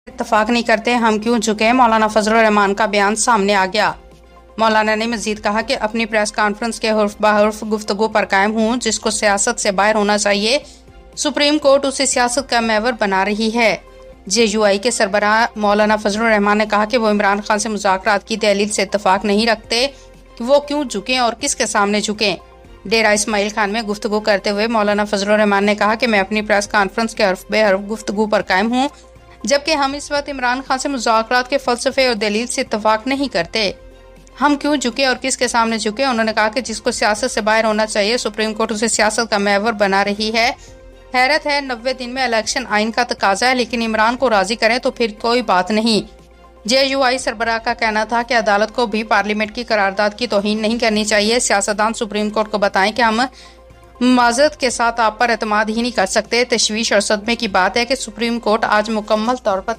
اتفاق نہیں کرتے ہم کیوں جھکے؟ مولانا فضل الرحمان کا بیان سامنے آ گیا۔ مولانا نے مزید کہا کہ اپنی پریس کانفرنس کے حرف بحرف گفتگو پر قائم ہوں، جس کو سیاست سے باہر ہونا چاہیے۔ سپریم کورٹ اسے سیاست کا محور بنا رہی ہے۔ جے یو آئی کے سربراہ مولانا فضل الرحمان نے کہا کہ وہ عمران خان سے مذاکرات کی دلیل سے اتفاق نہیں رکھتے، وہ کیوں جھکیں اور کس کے سامنے جھکیں۔ ڈیرہ اسماعیل خان میں گفتگو کرتے ہوئے مولانا فضل الرحمان نے کہا کہ میں اپنی پریس کانفرنس کے حرف بے حرف گفتگو پر قائم ہوں، جبکہ ہم اس وقت عمران خان سے مذاکرات کے فلسفے اور دلیل سے اتفاق نہیں کرتے۔ ہم کیوں جھکے اور کس کے سامنے جھکے؟ انہوں نے کہا کہ جس کو سیاست سے باہر ہونا چاہیے، سپریم کورٹ اسے سیاست کا محور بنا رہی ہے۔ حیرت ہے، 90 دن میں الیکشن آئین کا تقاضا ہے، لیکن عمران کو راضی کریں تو پھر کوئی بات نہیں۔ جے یو آئی سربراہ کا کہنا تھا کہ عدالت کو بھی پارلیمنٹ کی قرارداد کی توہین نہیں کرنی چاہیے۔ سیاستدان سپریم کورٹ کو بتائیں کہ ہم معذرت کے ساتھ آپ پر اعتماد ہی نہیں کر سکتے۔ تشویش اور صدمے کی بات ہے کہ سپریم کورٹ آج مکمل طور پر